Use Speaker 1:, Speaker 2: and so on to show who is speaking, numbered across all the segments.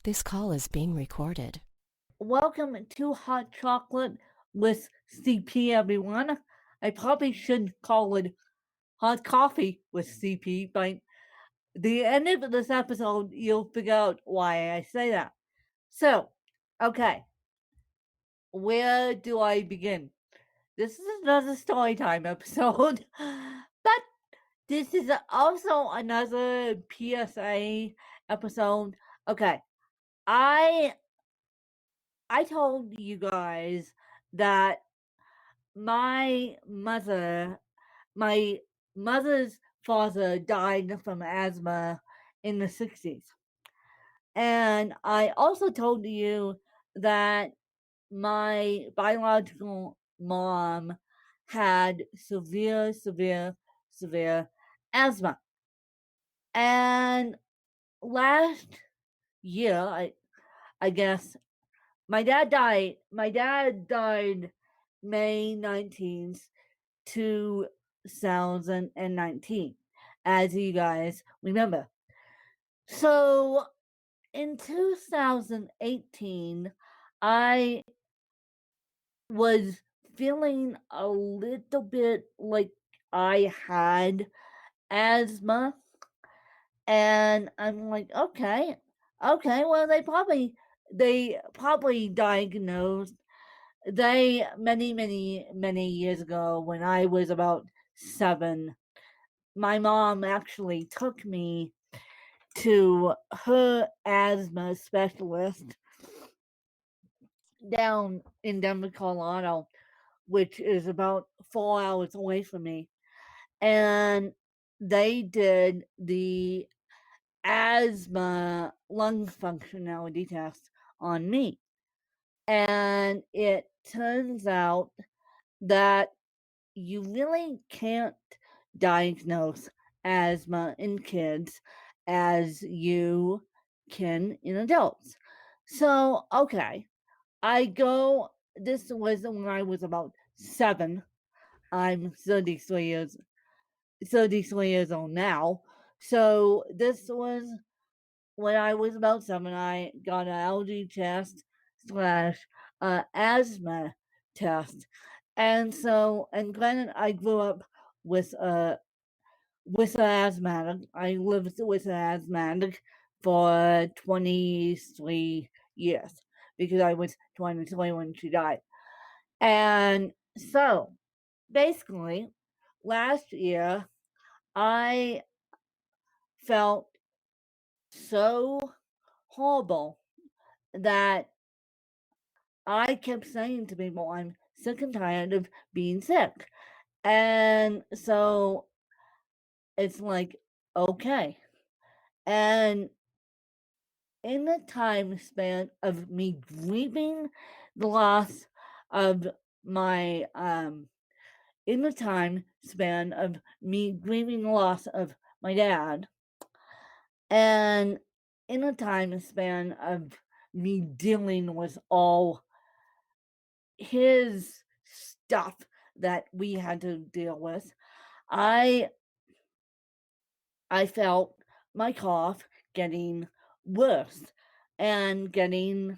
Speaker 1: This call is being recorded.
Speaker 2: Welcome to Hot Chocolate with CP, everyone. I probably should call it Hot Coffee with CP. By the end of this episode, you'll figure out why I say that. So, okay, where do I begin? This is another story time episode, but this is also another PSA episode. Okay, I told you guys that my mother's father died from asthma in the 60s. And I also told you that my biological mom had severe asthma. And last year, I guess my dad died May 19th, 2019, as you guys remember. So in 2018, I was feeling a little bit like I had asthma. And I'm like, okay, well, they probably diagnosed many years ago when I was about 7. My mom actually took me to her asthma specialist down in Denver, Colorado, which is about 4 hours away from me. And they did the asthma lung functionality test on me. And it turns out that you really can't diagnose asthma in kids as you can in adults. So, okay, this was when I was about 7. I'm 33 years old now. So this was when I was about 7. I got an allergy test slash asthma test. And granted, I grew up with an asthmatic. I lived with an asthmatic for 23 years because I was 23 when she died. And so basically, last year, I felt so horrible that I kept saying to people, I'm sick and tired of being sick. And so it's like, okay. And in the time span of me grieving the loss of my, in the time span of me grieving the loss of my dad, and in the time span of me dealing with all his stuff that we had to deal with, I felt my cough getting worse and getting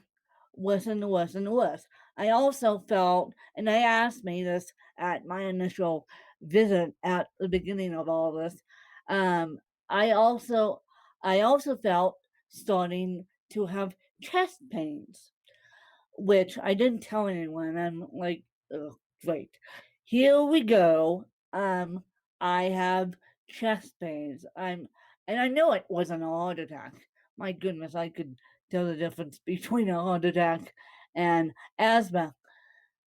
Speaker 2: worse and worse and worse. I also felt, and they asked me this at my initial visit at the beginning of all this. Um, I also, I also felt starting to have chest pains, which I didn't tell anyone. I'm like, oh, great, here we go. I have chest pains. And I know it wasn't a heart attack. My goodness, I could tell the difference between a heart attack and asthma.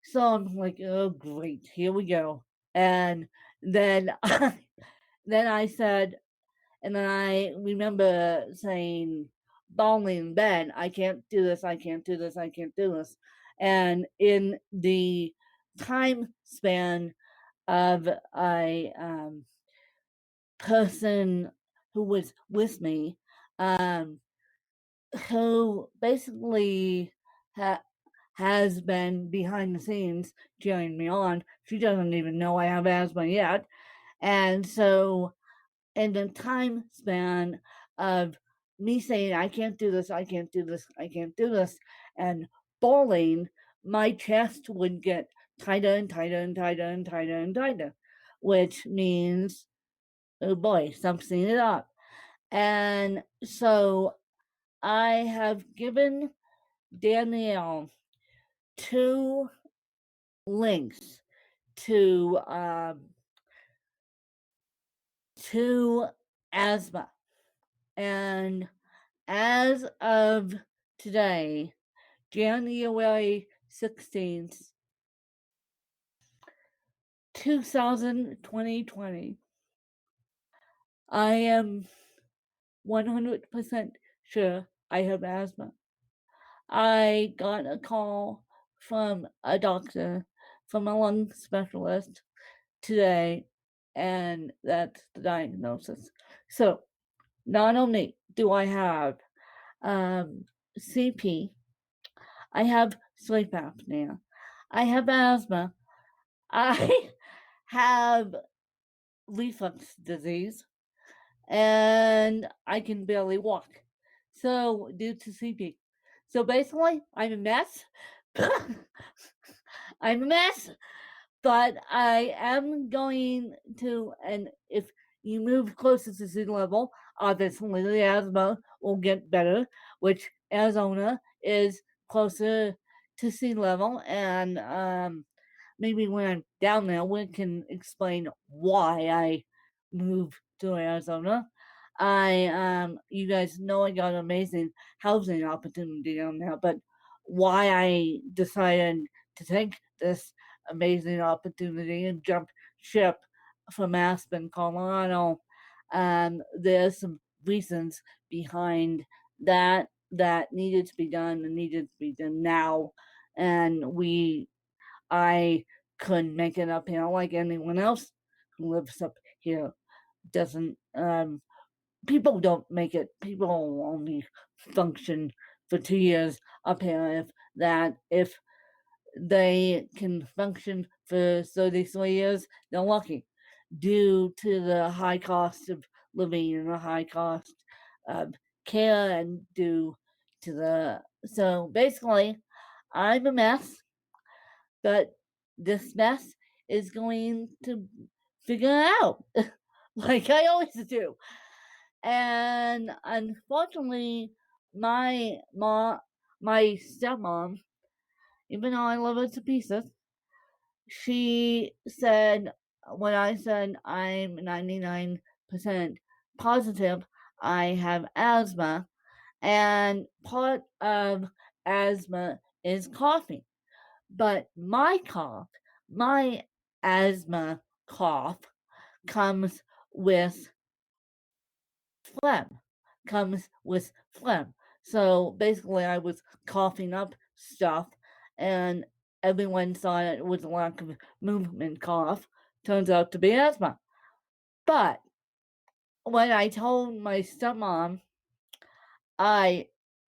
Speaker 2: So I'm like, oh, great, here we go. And then then I said, and then I remember saying, bawling in bed, I can't do this, I can't do this, I can't do this. And in the time span of a person who was with me, who basically has been behind the scenes cheering me on. She doesn't even know I have asthma yet. And so in the time span of me saying, I can't do this, I can't do this, I can't do this, and bawling, my chest would get tighter and tighter and tighter and tighter and tighter, which means, oh boy, something it up. And so I have given Danielle 2 links to asthma. And as of today, January 16th, 2020, I am 100% sure I have asthma. I got a call from a doctor, from a lung specialist today, and that's the diagnosis. So, not only do I have CP, I have sleep apnea, I have asthma, I have reflux disease, and I can barely walk. So, due to CP. So, basically, I'm a mess. I'm a mess, but I am going to, and if you move closer to sea level, obviously the asthma will get better, which Arizona is closer to sea level, and maybe when I'm down there, we can explain why I moved to Arizona. You guys know I got an amazing housing opportunity down there, but why I decided to take this amazing opportunity and jump ship from Aspen, Colorado, there's some reasons behind that needed to be done and needed to be done now, and I couldn't make it up here like anyone else who lives up here doesn't. People don't make it. People only function for 2 years up here. If they can function for 33 years, they're lucky, due to the high cost of living and the high cost of care, and due to the. So basically, I'm a mess, but this mess is going to figure it out like I always do. And unfortunately, my mom, my stepmom, even though I love her to pieces, she said, when I said I'm 99% positive I have asthma, and part of asthma is coughing. But my asthma cough comes with phlegm, comes with phlegm. So basically, I was coughing up stuff, and everyone thought it was a lack of movement cough. Turns out to be asthma. But when I told my stepmom I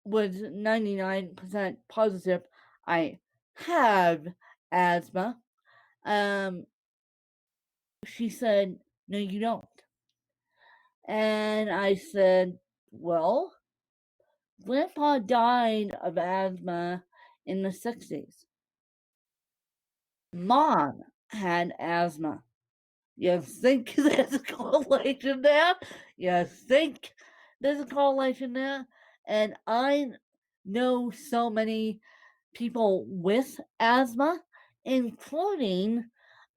Speaker 2: was 99% positive I have asthma, um, she said, "No, you don't." And I said, "Well, Grandpa died of asthma in the 60s. Mom had asthma. You think there's a correlation there? You think there's a correlation there?" And I know so many people with asthma, including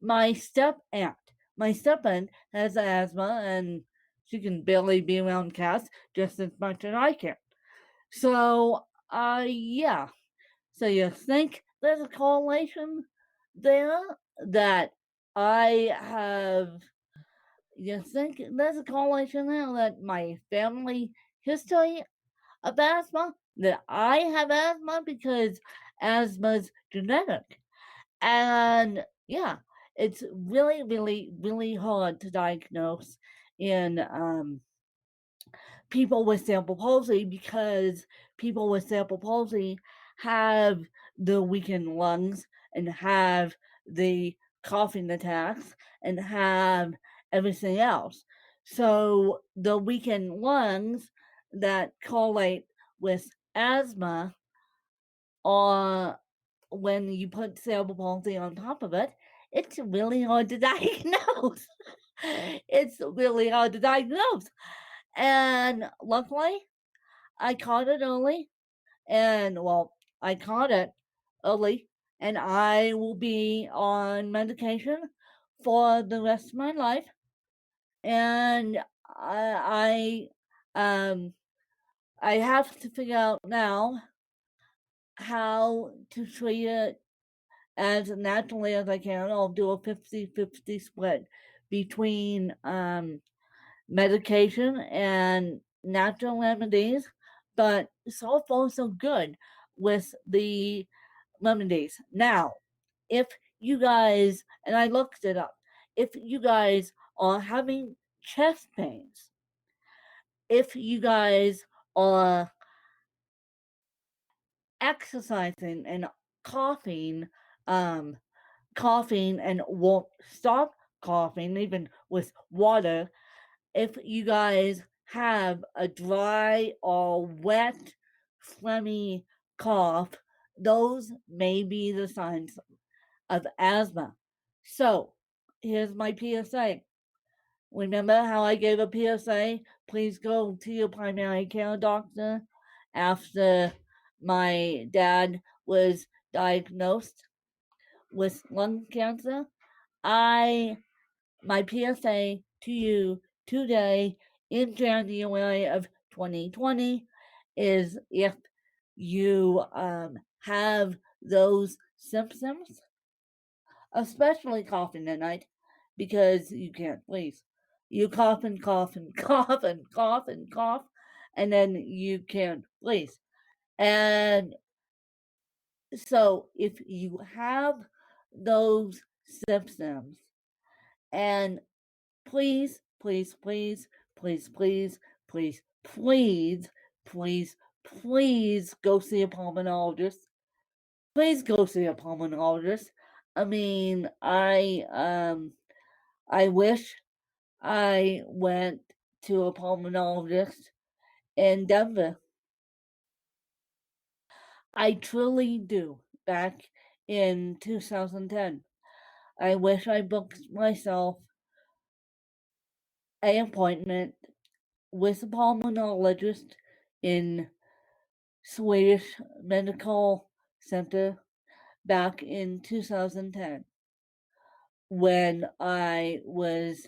Speaker 2: my step aunt. My step aunt has asthma, and she can barely be around cats just as much as I can. So, yeah. So you think there's a correlation there that I have? You think there's a correlation there that my family history of asthma, that I have asthma because asthma's genetic. And yeah, it's really, really, really hard to diagnose in people with cerebral palsy, because people with cerebral palsy have the weakened lungs and have the coughing attacks and have everything else. So the weakened lungs that correlate with asthma, or when you put cerebral palsy on top of it, it's really hard to diagnose. It's really hard to diagnose. And luckily, I caught it early. And well, I caught it early, and I will be on medication for the rest of my life. And um, I have to figure out now how to treat it as naturally as I can. I'll do a 50-50 split between medication and natural remedies, but so far so good with the remedies. Now, if you guys, and I looked it up, if you guys are having chest pains, if you guys are exercising and coughing, um, coughing and won't stop coughing, even with water, if you guys have a dry or wet, phlegmy cough, those may be the signs of asthma. So, here's my PSA. Remember how I gave a PSA? Please go to your primary care doctor after my dad was diagnosed with lung cancer. I My PSA to you today in January of 2020 is if you have those symptoms, especially coughing at night, because you can't breathe. You cough and cough and cough and cough and cough, and then you can't breathe. And so if you have those symptoms, and please, please, please, please, please, please, please, please, please go see a pulmonologist. Please go see a pulmonologist. I mean, I wish I went to a pulmonologist in Denver. I truly do. Back in 2010, I wish I booked myself an appointment with a pulmonologist in Swedish Medical Center back in 2010 when I was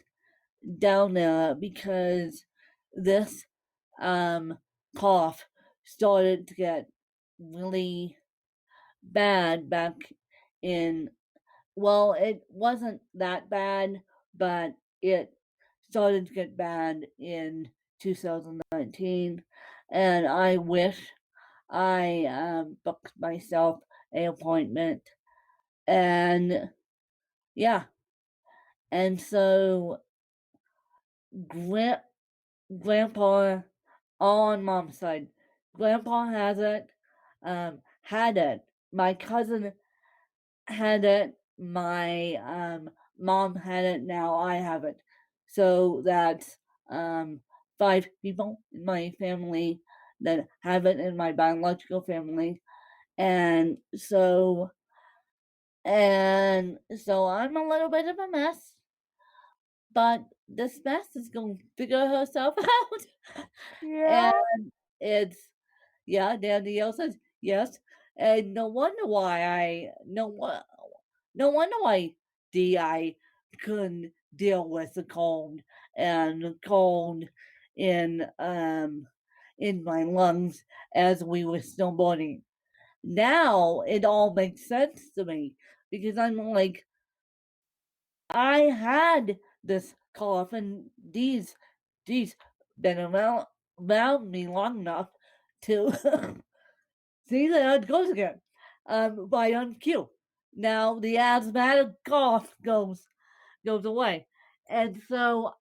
Speaker 2: down there, because this cough started to get really bad back in, well, it wasn't that bad, but it started to get bad in 2019. And I wish I booked myself an appointment. And yeah, and so grandpa on mom's side, grandpa has it, had it. My cousin had it. My mom had it. Now I have it. So that's 5 people in my family that have it in my biological family. And so I'm a little bit of a mess, but this mess is going to figure herself out.
Speaker 3: Yeah.
Speaker 2: And it's, yeah, Danielle says yes. And no wonder why Di couldn't deal with the cold and cold in in my lungs as we were snowboarding. Now it all makes sense to me, because I'm like, I had this cough, and these been around me long enough to see that it goes again. By on cue. Now the asthmatic cough goes away. And so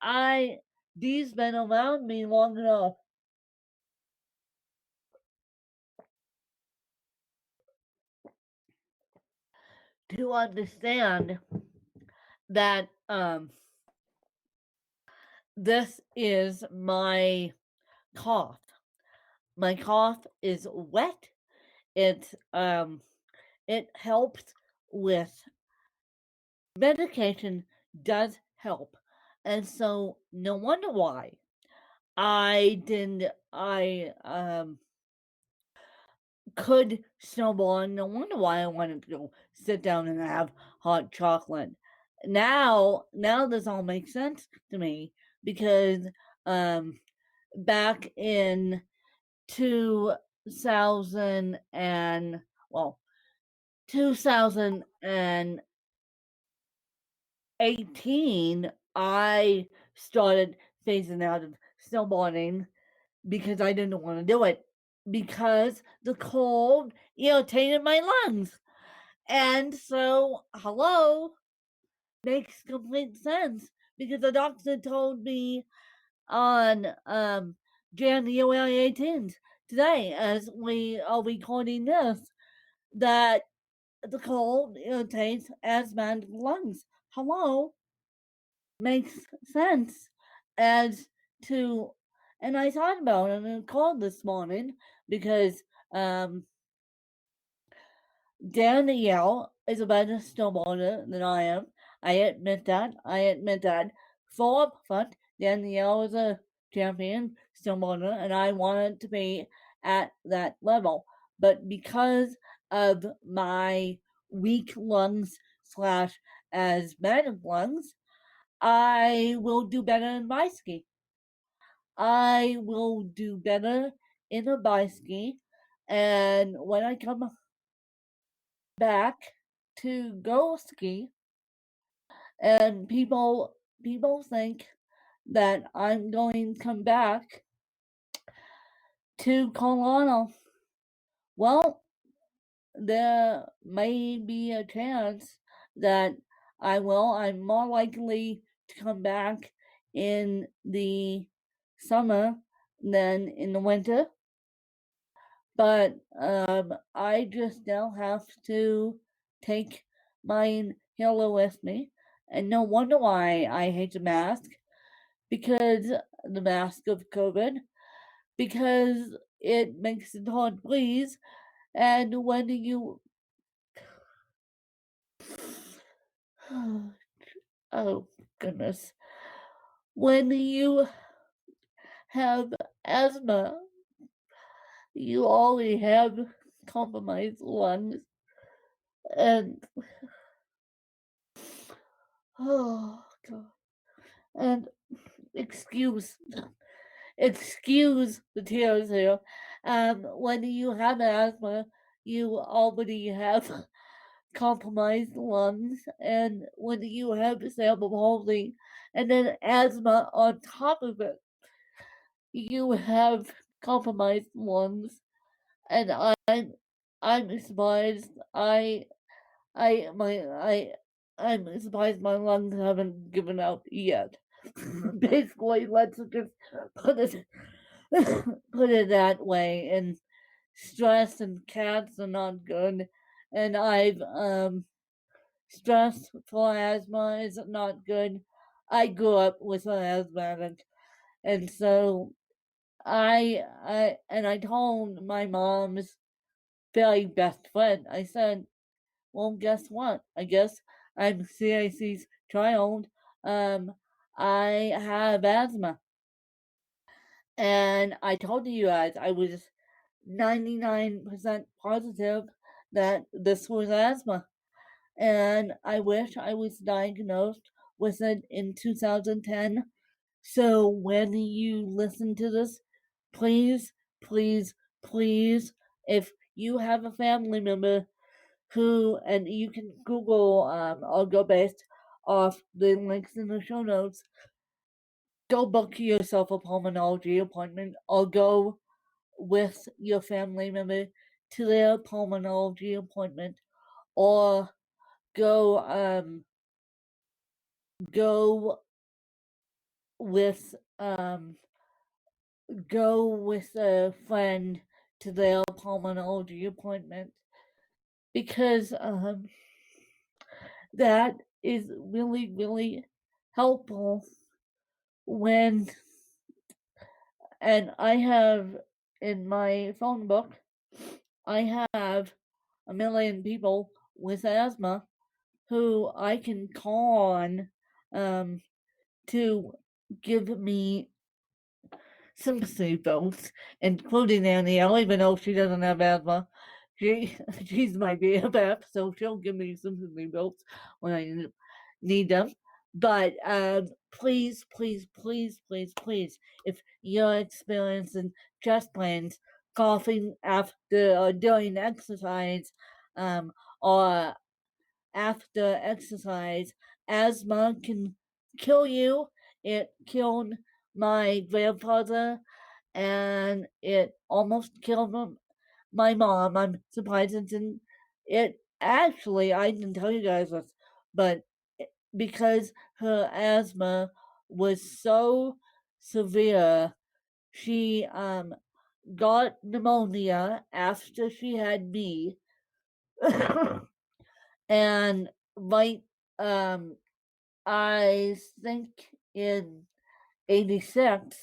Speaker 2: these been around me long enough to understand that this is my cough. my cough is wet. It it helps with medication does help. And so no wonder why I could snowball on. No wonder why I wanted to go sit down and have hot chocolate. Now this all makes sense to me because um back in 2000 and well 2018 I started phasing out of snowboarding because I didn't want to do it because the cold irritated my lungs. And so, hello, makes complete sense because the doctor told me on January 18th, today, as we are recording this, that the cold irritates asthmatic lungs. Hello, makes sense as to, and I thought about it and called this morning because um, Danielle is a better snowboarder than I am. I admit that. I admit that. Full up front, Danielle is a champion snowboarder, and I wanted to be at that level. But because of my weak lungs slash asthmatic lungs, I will do better in bike ski. I will do better in a bike ski, and when I come back to go ski, and people think that I'm going to come back to Colorado. Well, there may be a chance that I will. I'm more likely to come back in the summer than in the winter. But I just now have to take my inhaler with me. And no wonder why I hate the mask because the mask of COVID, because it makes it hard to breathe. And when you oh goodness, when you have asthma, you already have compromised lungs, and oh god, and excuse excuse the tears here. When you have asthma, you already have compromised lungs, and when you have cerebral palsy, and then asthma on top of it, you have compromised lungs, and I'm surprised. I I'm surprised my lungs haven't given out yet. Basically, let's just put it put it that way. And stress and cats are not good. And I've stress for asthma is not good. I grew up with an asthmatic, and so I told my mom's very best friend. I said, "Well, guess what? I guess I'm CIC's child. Um, I have asthma." And I told you guys I was 99% positive that this was asthma. And I wish I was diagnosed with it in 2010. So when you listen to this, please, please, please, if you have a family member who, and you can Google, I'll go based off the links in the show notes, go book yourself a pulmonology appointment or go with your family member to their pulmonology appointment or go go with um go with a friend to their pulmonology appointment because that is really really helpful when and I have in my phone book, I have a million people with asthma who I can call on to give me sympathy votes, including Annie. I don't even know if she doesn't have asthma. She's my BFF, so she'll give me sympathy votes when I need them. But please, please, please, please, please, if you're experiencing chest pains, coughing after or during exercise, or after exercise, asthma can kill you. It killed my grandfather and it almost killed my mom. I'm surprised it didn't. It actually, I didn't tell you guys this, but because her asthma was so severe, she got pneumonia after she had me, and right, um, I think in '86,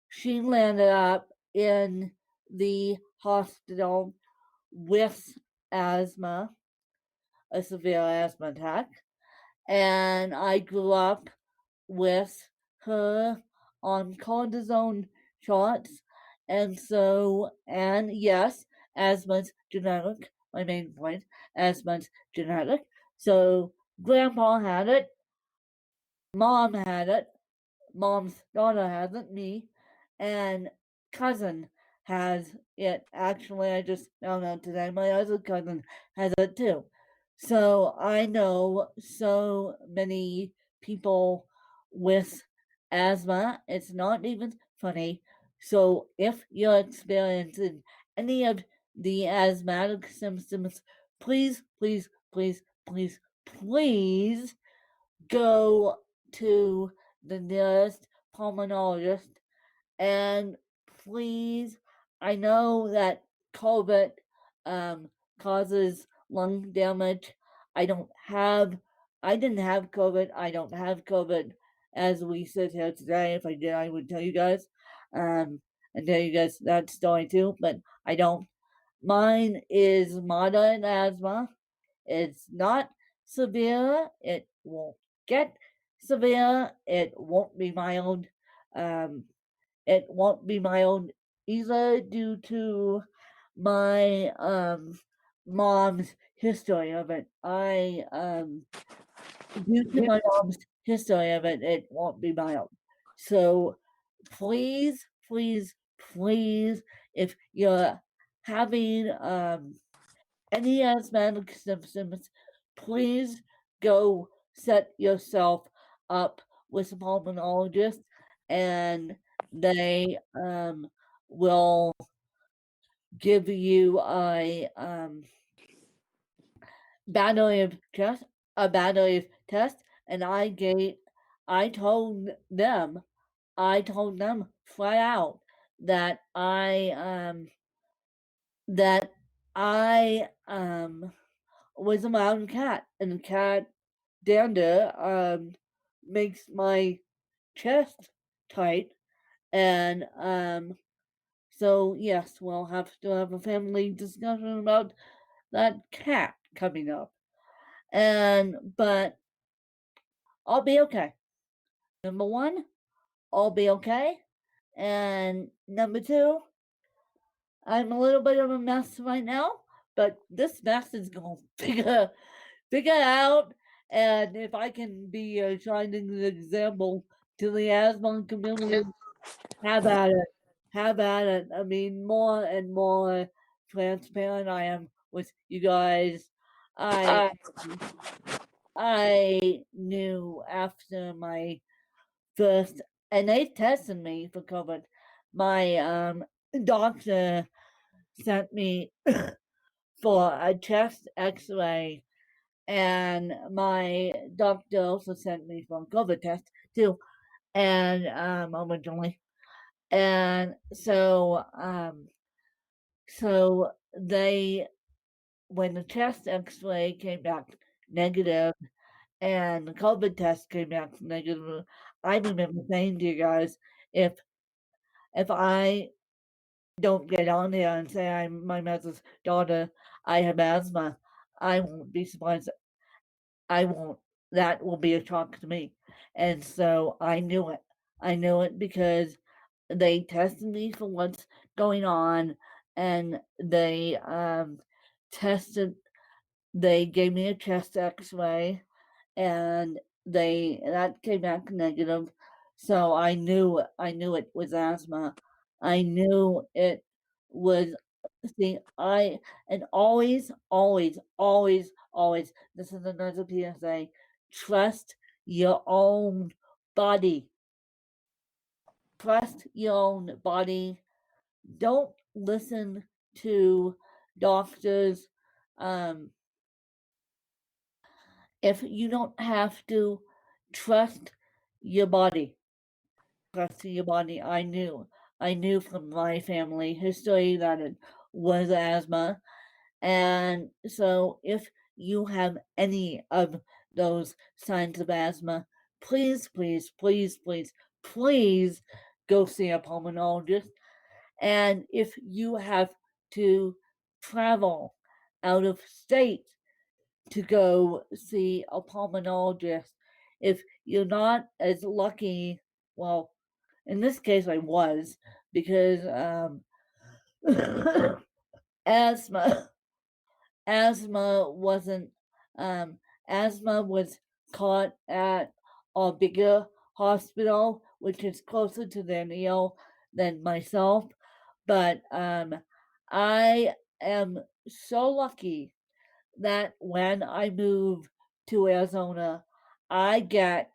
Speaker 2: she landed up in the hospital with asthma, a severe asthma attack. And I grew up with her on cortisone shots. And so, and yes, asthma's genetic. My main point, asthma's genetic. So, grandpa had it, mom had it, mom's daughter has it, me, and cousin has it. Actually, I just found out today my other cousin has it too. So I know so many people with asthma. It's not even funny. So if you're experiencing any of the asthmatic symptoms, please, please, please, please, please go to the nearest pulmonologist. And please, I know that COVID um, causes lung damage. I don't have, I didn't have COVID. I don't have COVID as we sit here today. If I did, I would tell you guys and tell you guys that story too, but I don't. Mine is moderate asthma. It's not severe. It won't get severe. It won't be mild. Um, it won't be mild either due to my mom's history of it. Due to my mom's history of it, it won't be mild. So please, please, please, if you're having any asthmatic symptoms, please go set yourself up with a pulmonologist and they will give you battery of test a battery of tests and I told them flat out that that I was a mountain cat, and cat dander makes my chest tight, and so yes, we'll have to have a family discussion about that cat coming up, and but I'll be okay. Number one, I'll be okay, and number two, I'm a little bit of a mess right now, but this mess is gonna figure out. And if I can be a shining example to the asthma community, have at it. Have at it. I mean, more and more transparent I am with you guys. I I knew after my first, and they tested me for COVID. My doctor sent me for a chest X-ray, and my doctor also sent me for a COVID test too, and originally, and so they when the chest X-ray came back negative and the COVID test came back negative, I remember saying to you guys, if I don't get on there and say I'm my mother's daughter. I have asthma. I won't be surprised. I won't. That will be a shock to me. And so I knew it. I knew it because they tested me for what's going on, and tested. They gave me a chest X-ray, and they that came back negative. So I knew it was asthma. I knew it was see I and always, always, always, always, this is another PSA, trust your own body. Trust your own body. Don't listen to doctors. Um, if you don't have to, trust your body. Trust your body. I knew from my family history that it was asthma. And so if you have any of those signs of asthma, please, please, please, please, please go see a pulmonologist. And if you have to travel out of state to go see a pulmonologist, if you're not as lucky, well, in this case, I was because asthma asthma wasn't um, asthma was caught at a bigger hospital, which is closer to the NEO than myself. But I am so lucky that when I move to Arizona, I get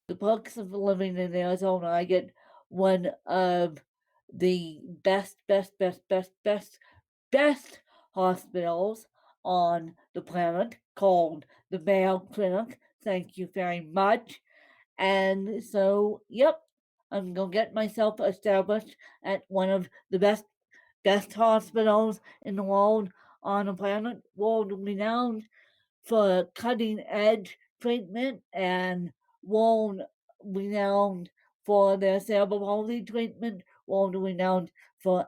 Speaker 2: the perks of living in Arizona. I get one of the best hospitals on the planet called the Mayo Clinic. Thank you very much. And so, yep, I'm gonna get myself established at one of the best hospitals in the world on the planet, world renowned for cutting edge treatment and world renowned for their cerebral palsy treatment, world renowned for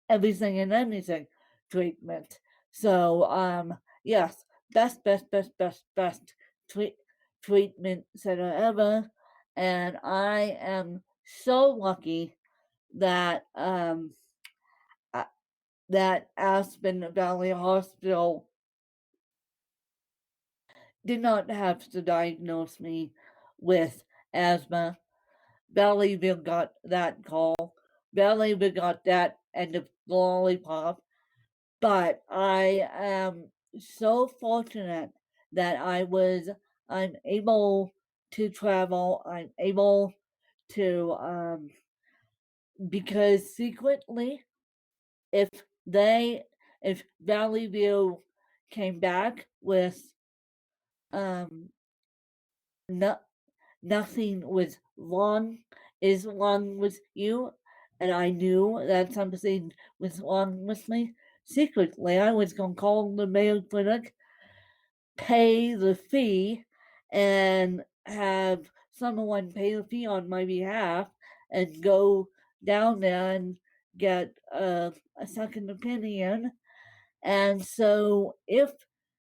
Speaker 2: everything and anything treatment. So yes, best treat, treatment center ever. And I am so lucky that uh, that Aspen Valley Hospital did not have to diagnose me with asthma. Valleyville got that call. Valleyville got that end of the lollipop. But I am so fortunate that I'm able to travel. I'm able to because secretly, if they if Valley View came back with um no, nothing was wrong is wrong with you, and I knew that something was wrong with me. Secretly, I was gonna call the Mayo Clinic, pay the fee, and have someone pay the fee on my behalf, and go down there and get a second opinion. And so, if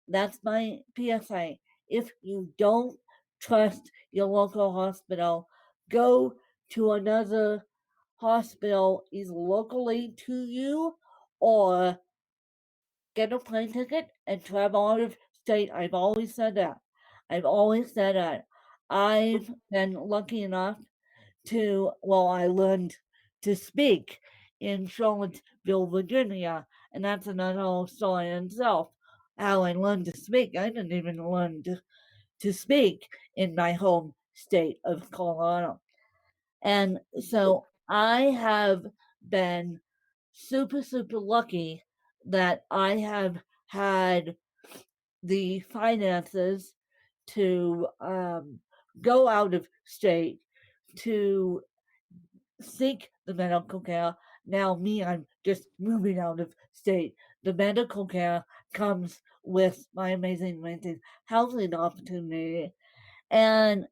Speaker 2: that's my PSA. If you don't trust your local hospital, go to another hospital either locally to you or get a plane ticket and travel out of state. I've always said that. I've always said that. I've been lucky enough I learned to speak in Charlottesville, Virginia, and that's another whole story in itself. How I learned to speak. I didn't even learn to speak in my home state of Colorado. And so I have been super, super lucky that I have had the finances to go out of state to seek the medical care. Now, me, I'm just moving out of state. The medical care comes with my amazing, amazing housing opportunity. And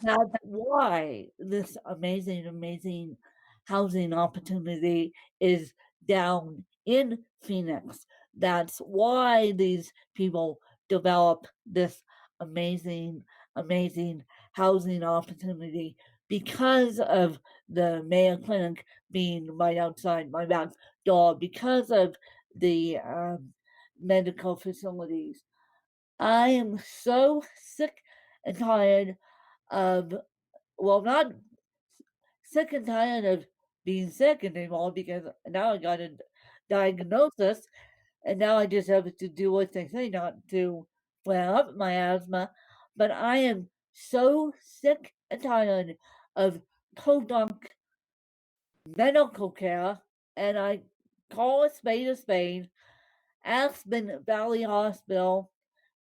Speaker 2: that's why this amazing, amazing housing opportunity is down in Phoenix. That's why these people develop this amazing, amazing housing opportunity because of the Mayo Clinic being right outside my back door, because of the medical facilities. I am so sick and tired of, well, not sick and tired of being sick anymore because now I got a diagnosis and now I just have to do what they say not to flare up my asthma. But I am so sick and tired of podunk medical care, and I call a spade. Aspen Valley Hospital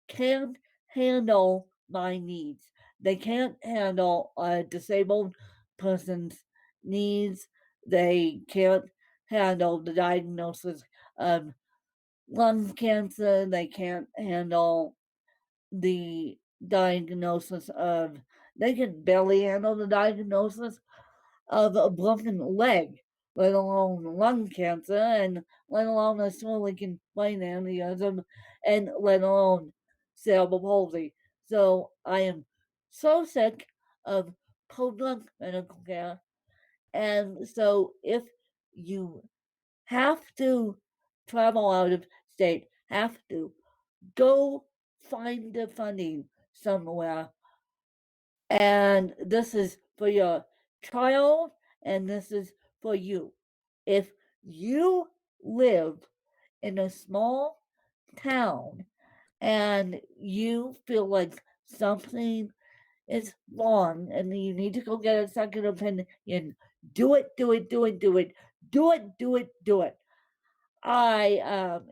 Speaker 2: can't handle my needs. They can't handle a disabled person's needs. They can't handle the diagnosis of lung cancer. They can't handle the diagnosis of, they can barely handle the diagnosis of a broken leg, let alone lung cancer, and let alone a slowly confined aneurysm, and let alone cerebral palsy. So I am so sick of podunk medical care. And so if you have to travel out of state, have to go find the funding somewhere. And this is for your child, and this is for you. If you live in a small town and you feel like something is wrong and you need to go get a second opinion, do it, do it, do it, do it, do it, do it, do it.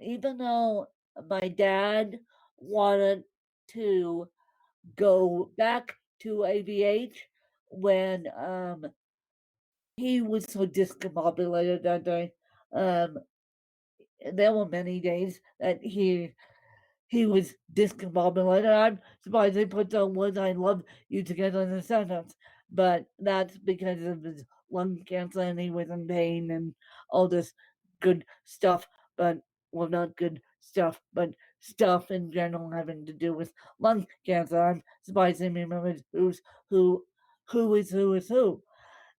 Speaker 2: Even though my dad wanted to go back to ABH when he was so discombobulated that day. Um, there were many days that he was discombobulated. I'm surprised they put the words "I love you" together in a sentence, but that's because of his lung cancer and he was in pain and all this good stuff. But well, not good stuff, but stuff in general having to do with lung cancer. I'm surprised they remembered who, who is who,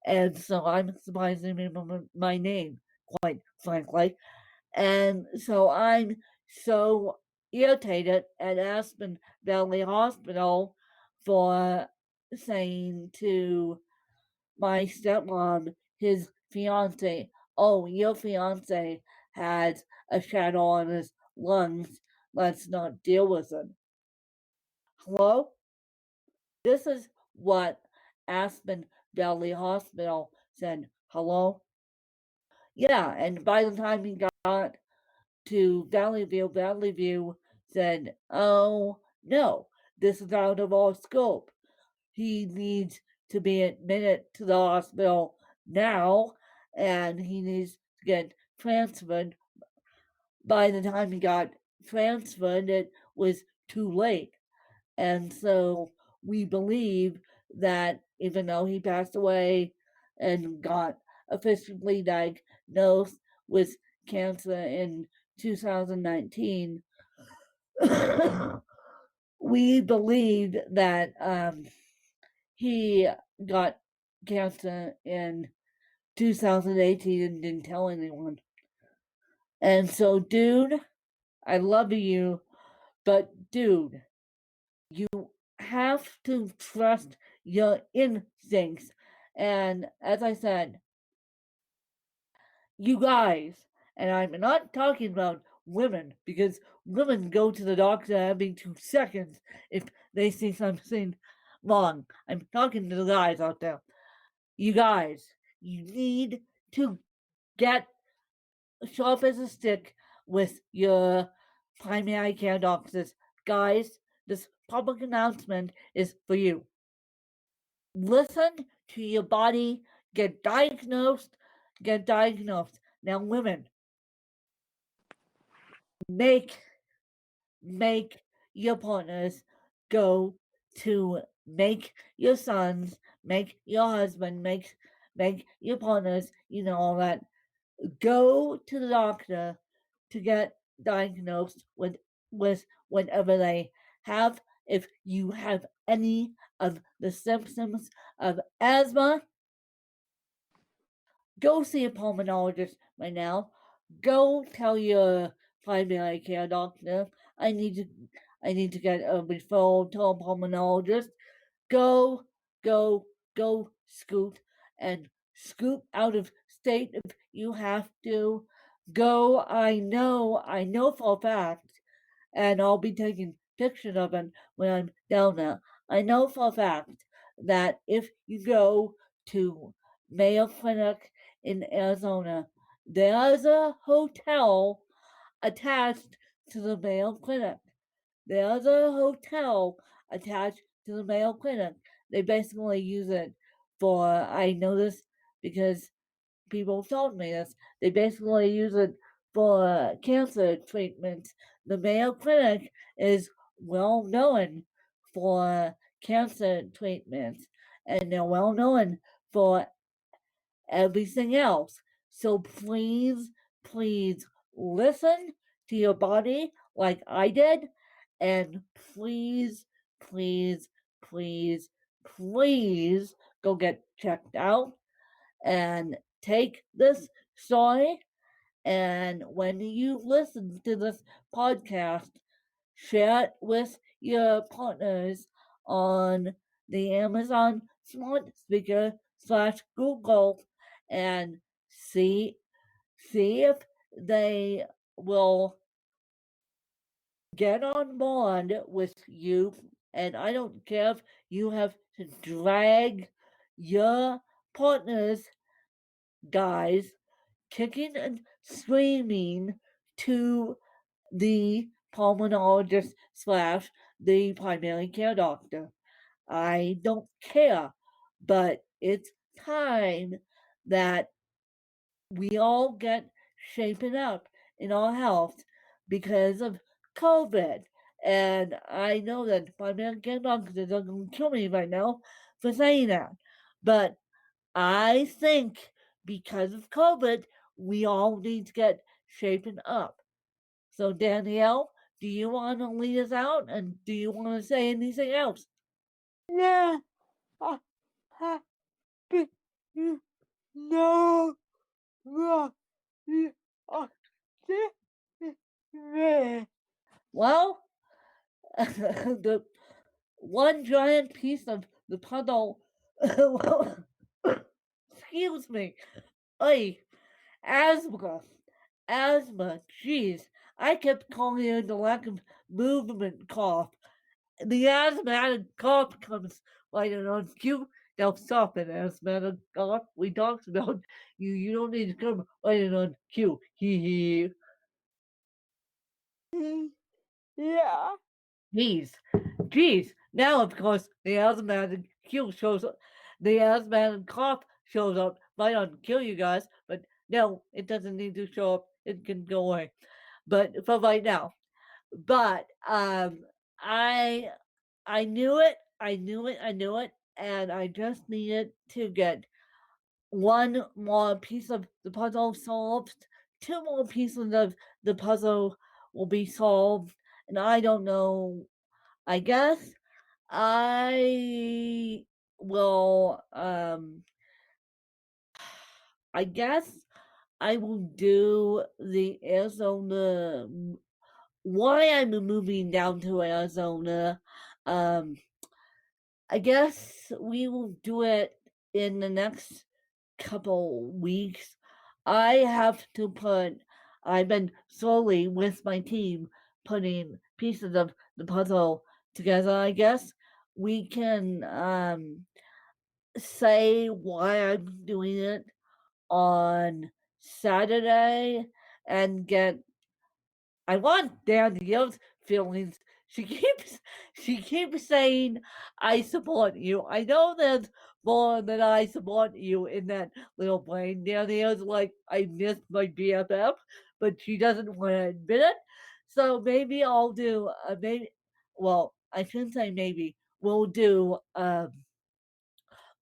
Speaker 2: and so I'm surprised they remember my name. Quite frankly, and so I'm so irritated at Aspen Valley Hospital for saying to my stepmom, his fiance, "Oh, your fiance has a shadow on his lungs. Let's not deal with it." Hello? This is what Aspen Valley Hospital said. Hello? Yeah, and by the time he got to Valley View said, "Oh, no, this is out of our scope. He needs to be admitted to the hospital now, and he needs to get transferred." By the time he got transferred, it was too late. And so we believe that even though he passed away and got officially diagnosed with cancer in 2019, we believe that he got cancer in 2018 and didn't tell anyone. And so, dude, I love you, but dude, you have to trust your instincts. And as I said, you guys, and I'm not talking about women because women go to the doctor every 2 seconds if they see something wrong. I'm talking to the guys out there. You guys, you need to get sharp as a stick with your primary care doctors. Guys, this public announcement is for you. Listen to your body, get diagnosed, get diagnosed. Now, women, make your partners go to make your sons, make your husband, make your partners, all that, go to the doctor to get diagnosed with whatever they have. If you have any of the symptoms of asthma, go see a pulmonologist right now. Go tell your primary care doctor, I need to I need to get a referral to a pulmonologist. Go, go, go scoot and scoot out of state if you have to. Go, I know for a fact, and I'll be taking pictures of it when I'm down there. I know for a fact that if you go to Mayo Clinic in Arizona, there's a hotel attached to the Mayo Clinic. There's a hotel attached to the Mayo Clinic. They basically use it for, I know this because people told me this, they basically use it for cancer treatment. The Mayo Clinic is well known for cancer treatments, and they're well known for everything else. So please, please listen to your body like I did, and please, please, please, please go get checked out and take this story. And when you listen to this podcast, share it with your partners on the Amazon smart speaker / Google and see if they will get on board with you. And I don't care if you have to drag your partners, guys, kicking and screaming to the pulmonologist / the primary care doctor. I don't care, but it's time that we all get shapen up in our health because of COVID. And I know that primary care doctors are going to kill me right now for saying that. But I think because of COVID, we all need to get shapen up. So, Danielle, do you want to lead us out and do you want to say anything else?
Speaker 3: Yeah. Uh, uh, no. Uh, uh,
Speaker 2: Well, the one giant piece of the puzzle. Excuse me. Oy, asthma. Asthma. Jeez. I kept calling it the lack of movement cough. The asthmatic cough comes later on cue. Now stop it, asthmatic cough. We talked about you. You don't need to come later on cue. Hee hee.
Speaker 3: yeah.
Speaker 2: Jeez. Jeez. Now, of course, the asthmatic cue shows up. The asthmatic cough shows up right on cue, you guys. But no, it doesn't need to show up. It can go away. But for right now. But I I knew it. I knew it. I knew it. And I just needed to get one more piece of the puzzle solved. Two more pieces of the puzzle will be solved. And I don't know. I guess I will. I guess I will do the Arizona. Why I'm moving down to Arizona. Um, I guess we will do it in the next couple weeks. I have to put, I've been slowly with my team putting pieces of the puzzle together. I guess we can say why I'm doing it on Saturday and get, I want Danielle's feelings. She keeps she keeps saying I support you. I know there's more than I support you in that little brain. Danielle's like I miss my BFF, but she doesn't want to admit it. So maybe I'll do maybe. Well, I shouldn't say maybe. We'll do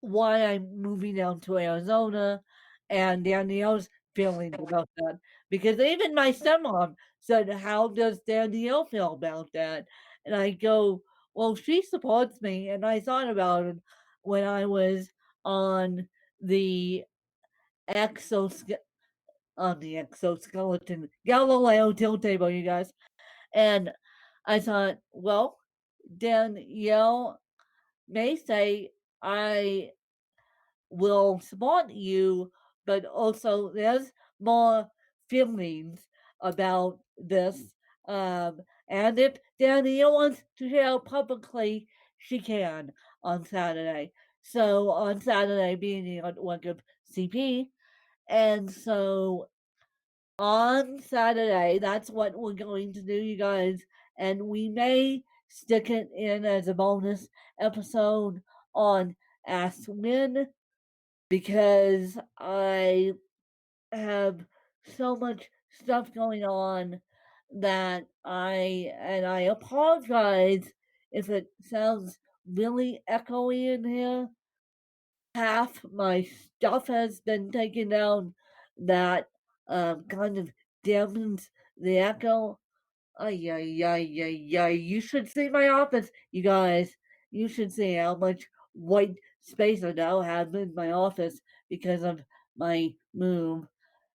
Speaker 2: why I'm moving down to Arizona and Danielle's feelings about that. Because even my stepmom said, "How does Danielle feel about that?" And I go, "Well, she supports me." And I thought about it when I was on the exoskeleton Galileo tilt table, you guys. And I thought, well, Danielle may say I will support you, but also there's more feelings about this. Um, and if Danielle wants to share publicly, she can on Saturday. So on Saturday being the artwork of CP. And so on Saturday, that's what we're going to do, you guys. And we may stick it in as a bonus episode on Ask Win because I have so much stuff going on that I apologize if it sounds really echoey in here. Half my stuff has been taken down that kind of dampens the echo. Ay, ay, ay, ay, ay. You should see my office, you guys. You should see how much white space I now have in my office because of my move.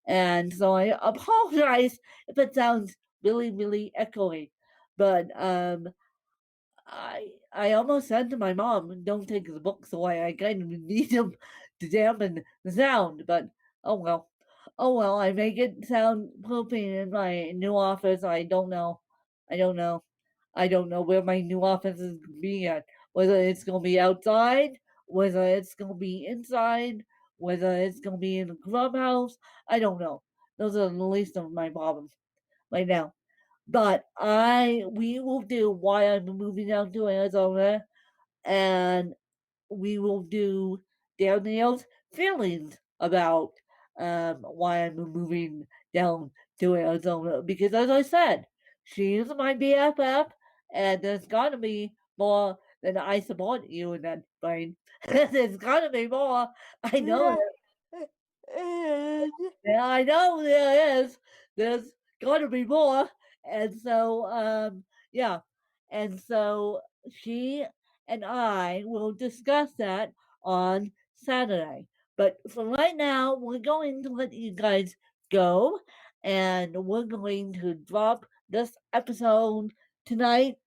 Speaker 2: And so I apologize if it sounds really, really echoey. But I almost said to my mom, "Don't take the books away. I kind of need them to dampen the sound." But oh well, oh well. I make it sound poopy in my new office. I don't know. I don't know. I don't know where my new office is gonna be at. Whether it's gonna be outside, whether it's gonna be inside, whether it's gonna be in a clubhouse. I don't know. Those are the least of my problems right now. But we will do why I'm moving down to Arizona, and we will do Danielle's feelings about why I'm moving down to Arizona. Because as I said, she is my BFF, and there's got to be more than I support you in that brain. There's got to be more. I know
Speaker 3: Yeah. And
Speaker 2: yeah, I know there is. There's got to be more. And so, yeah. And so she and I will discuss that on Saturday. But for right now, we're going to let you guys go. And we're going to drop this episode tonight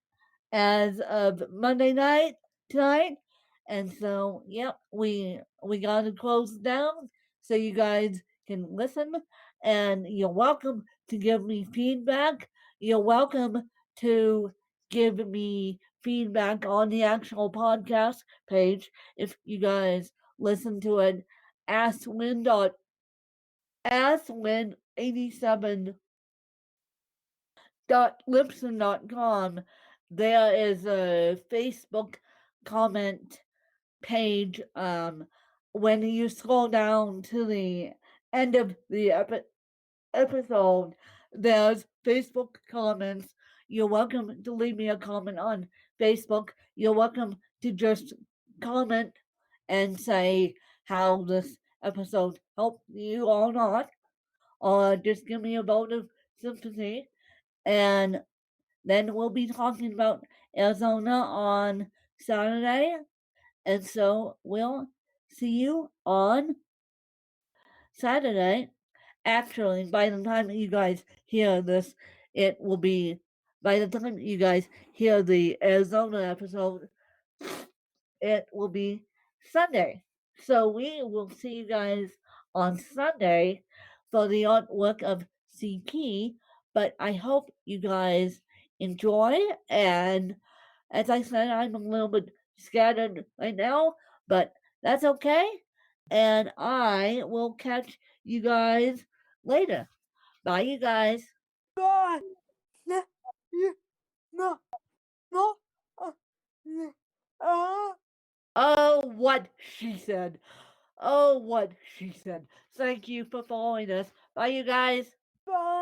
Speaker 2: as of Monday night tonight. And so, yep, we gotta close down so you guys can listen. And you're welcome to give me feedback. You're welcome to give me feedback on the actual podcast page if you guys listen to it. AskWin87 lipson.com, there is a Facebook comment page. When you scroll down to the end of the episode, there's Facebook comments. You're welcome to leave me a comment on Facebook. You're welcome to just comment and say how this episode helped you or not, or just give me a vote of sympathy. And then we'll be talking about Arizona on Saturday. And so we'll see you on Saturday. Actually, by the time you guys hear this, it will be, by the time you guys hear the Arizona episode, it will be Sunday. So we will see you guys on Sunday for the artwork of CP. But I hope you guys enjoy. And as I said, I'm a little bit scattered right now, but that's okay. And I will catch you guys later. Bye, you guys.
Speaker 3: bye. Yeah. Yeah. No. No. Yeah.
Speaker 2: Oh, what she said. Oh, what she said. Thank you for following us. Bye, you guys.
Speaker 3: Bye.